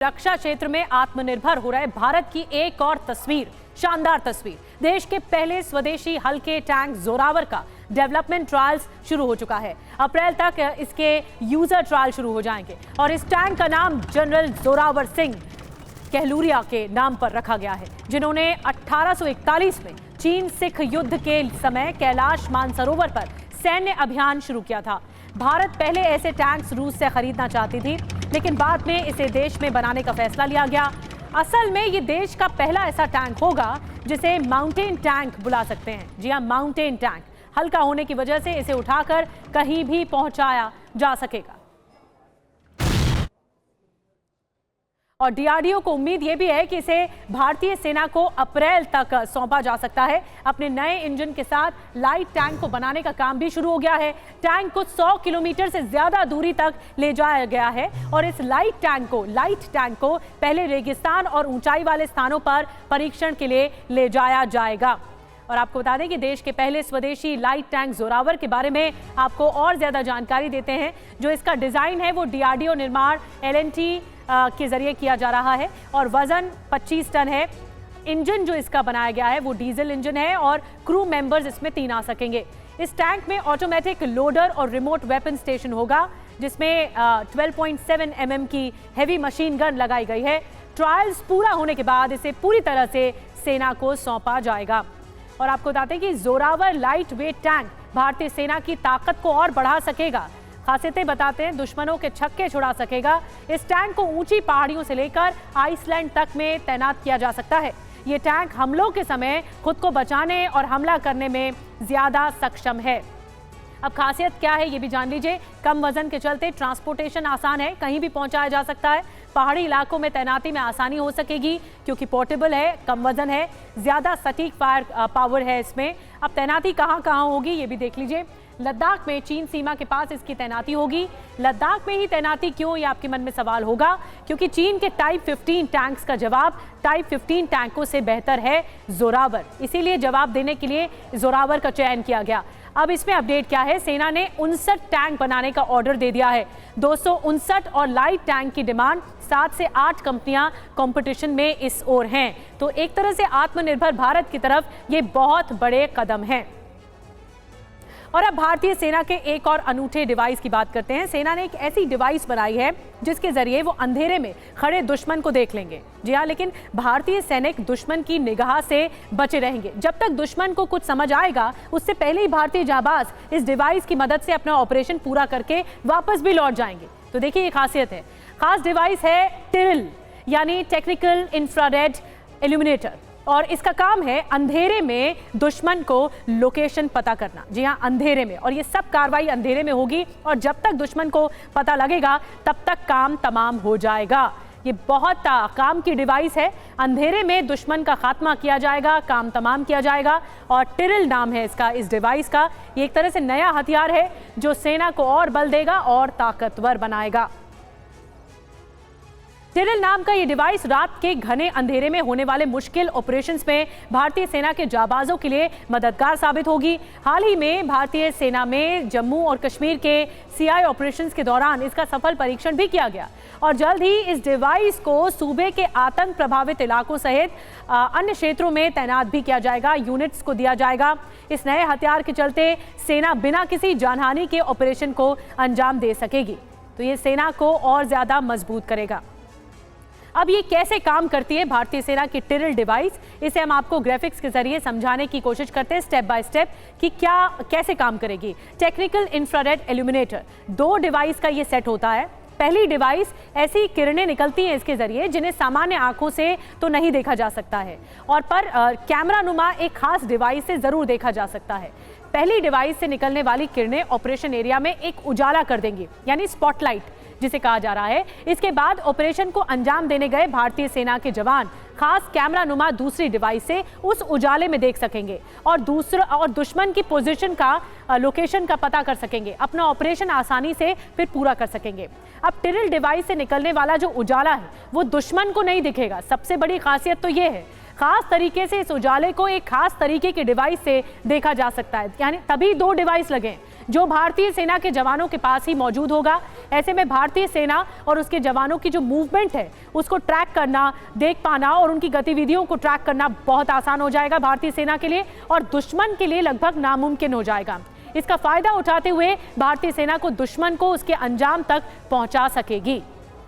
रक्षा क्षेत्र में आत्मनिर्भर हो रहे भारत की एक और तस्वीर, शानदार तस्वीर। देश के पहले स्वदेशी हल्के टैंक जोरावर का डेवलपमेंट ट्रायल्स शुरू हो चुका है। अप्रैल तक इसके यूजर ट्रायल शुरू हो जाएंगे और इस टैंक का नाम जनरल जोरावर सिंह कहलूरिया के नाम पर रखा गया है, जिन्होंने 1841 में चीन सिख युद्ध के समय कैलाश मानसरोवर पर सैन्य अभियान शुरू किया था। भारत पहले ऐसे टैंक्स रूस से खरीदना चाहती थी, लेकिन बाद में इसे देश में बनाने का फैसला लिया गया। असल में ये देश का पहला ऐसा टैंक होगा जिसे माउंटेन टैंक बुला सकते हैं। जी हाँ, माउंटेन टैंक। हल्का होने की वजह से इसे उठाकर कहीं भी पहुंचाया जा सकेगा। और डीआरडीओ को उम्मीद ये भी है कि इसे भारतीय सेना को अप्रैल तक सौंपा जा सकता है। अपने नए इंजन के साथ लाइट टैंक को बनाने का काम भी शुरू हो गया है। टैंक को 100 किलोमीटर से ज्यादा दूरी तक ले जाया गया है और इस लाइट टैंक को पहले रेगिस्तान और ऊंचाई वाले स्थानों पर परीक्षण के लिए ले जाया जाएगा। और आपको बता दें कि देश के पहले स्वदेशी लाइट टैंक जोरावर के बारे में आपको और ज्यादा जानकारी देते हैं। जो इसका डिजाइन है वो डीआरडीओ निर्माण एलएनटी के जरिए किया जा रहा है और वजन 25 टन है। इंजन जो इसका बनाया गया है वो डीजल इंजन है और क्रू मेंबर्स इसमें 3 आ सकेंगे। इस टैंक में ऑटोमेटिक लोडर और रिमोट वेपन स्टेशन होगा, जिसमें 12.7 mm की हेवी मशीन गन लगाई गई है। ट्रायल्स पूरा होने के बाद इसे पूरी तरह से सेना को सौंपा जाएगा। और आपको बताते हैं कि जोरावर लाइट वेट टैंक भारतीय सेना की ताकत को और बढ़ा सकेगा। खासियतें बताते हैं, दुश्मनों के छक्के छुड़ा सकेगा। इस टैंक को ऊंची पहाड़ियों से लेकर आइसलैंड तक में तैनात किया जा सकता है। ये टैंक हमलों के समय खुद को बचाने और हमला करने में ज्यादा सक्षम है। अब खासियत क्या है ये भी जान लीजिए। कम वजन के चलते ट्रांसपोर्टेशन आसान है, कहीं भी पहुंचाया जा सकता है। पहाड़ी इलाकों में तैनाती में आसानी हो सकेगी क्योंकि पोर्टेबल है, कम वजन है, ज्यादा सटीक फायर पावर है इसमें। अब तैनाती कहां कहां होगी ये भी देख लीजिए। लद्दाख में चीन सीमा के पास इसकी तैनाती होगी। लद्दाख में ही तैनाती क्यों, ये आपके मन में सवाल होगा, क्योंकि चीन के टाइप 15 टैंक्स का जवाब टाइप 15 टैंकों से बेहतर है जोरावर। इसीलिए जवाब देने के लिए जोरावर का चयन किया गया। अब इसमें अपडेट क्या है, सेना ने 59 टैंक बनाने का ऑर्डर दे दिया है। 259 और लाइट टैंक की डिमांड 7 से 8 कंपनियां कंपटीशन में इस ओर हैं। तो एक तरह से आत्मनिर्भर भारत की तरफ ये बहुत बड़े कदम हैं। और अब भारतीय सेना के एक और अनूठे डिवाइस की बात करते हैं। सेना ने एक ऐसी डिवाइस बनाई है जिसके जरिए वो अंधेरे में खड़े दुश्मन को देख लेंगे। जी हाँ, लेकिन भारतीय सैनिक दुश्मन की निगाह से बचे रहेंगे। जब तक दुश्मन को कुछ समझ आएगा, उससे पहले ही भारतीय जाबाज इस डिवाइस की मदद से अपना ऑपरेशन पूरा करके वापस भी लौट जाएंगे। तो देखिए, ये खासियत है। खास डिवाइस है टिरिल, यानी टेक्निकल इंफ्रारेड इल्यूमिनेटर, और इसका काम है अंधेरे में दुश्मन को लोकेशन पता करना। जी हाँ, अंधेरे में। और ये सब कार्रवाई अंधेरे में होगी और जब तक दुश्मन को पता लगेगा तब तक काम तमाम हो जाएगा। ये बहुत काम की डिवाइस है। अंधेरे में दुश्मन का खात्मा किया जाएगा, काम तमाम किया जाएगा। और टिरिल नाम है इसका, इस डिवाइस का। ये एक तरह से नया हथियार है जो सेना को और बल देगा और ताकतवर बनाएगा। टिरिल नाम का ये डिवाइस रात के घने अंधेरे में होने वाले मुश्किल ऑपरेशंस में भारतीय सेना के जाबाजों के लिए मददगार साबित होगी। हाल ही में भारतीय सेना में जम्मू और कश्मीर के सीआई ऑपरेशंस के दौरान इसका सफल परीक्षण भी किया गया और जल्द ही इस डिवाइस को सूबे के आतंक प्रभावित इलाकों सहित अन्य क्षेत्रों में तैनात भी किया जाएगा, यूनिट्स को दिया जाएगा। इस नए हथियार के चलते सेना बिना किसी जानहानि के ऑपरेशन को अंजाम दे सकेगी। तो ये सेना को और ज्यादा मजबूत करेगा। अब ये कैसे काम करती है भारतीय सेना की टिरिल डिवाइस, इसे हम आपको ग्राफिक्स के जरिए समझाने की कोशिश करते हैं स्टेप बाय स्टेप कि कैसे काम करेगी। टेक्निकल इंफ्रारेड इल्यूमिनेटर, 2 डिवाइस का ये सेट होता है। पहली डिवाइस, ऐसी किरणें निकलती हैं इसके जरिए जिन्हें सामान्य आंखों से तो नहीं देखा जा सकता है और पर कैमरा नुमा एक खास डिवाइस से जरूर देखा जा सकता है। पहली डिवाइस से निकलने वाली किरणें ऑपरेशन एरिया में एक उजाला कर देंगी, यानी स्पॉटलाइट जिसे कहा जा रहा है। इसके बाद ऑपरेशन को अंजाम देने गए भारतीय सेना के जवान खास कैमरा नुमा दूसरी डिवाइस से उस उजाले में देख सकेंगे और दुश्मन की पोजीशन का, लोकेशन का पता कर सकेंगे। अपना ऑपरेशन आसानी से फिर पूरा कर सकेंगे। अब टिरिल डिवाइस से निकलने वाला जो उजाला है वो दुश्मन को नहीं दिखेगा। सबसे बड़ी खासियत तो ये है, खास तरीके से इस उजाले को एक खास तरीके के डिवाइस से देखा जा सकता है। यानी तभी 2 डिवाइस लगे जो भारतीय सेना के जवानों के पास ही मौजूद होगा। ऐसे में भारतीय सेना और उसके जवानों की जो मूवमेंट है उसको ट्रैक करना, देख पाना और उनकी गतिविधियों को ट्रैक करना बहुत आसान हो जाएगा भारतीय सेना के लिए और दुश्मन के लिए लगभग नामुमकिन हो जाएगा। इसका फायदा उठाते हुए भारतीय सेना को दुश्मन को उसके अंजाम तक पहुंचा सकेगी।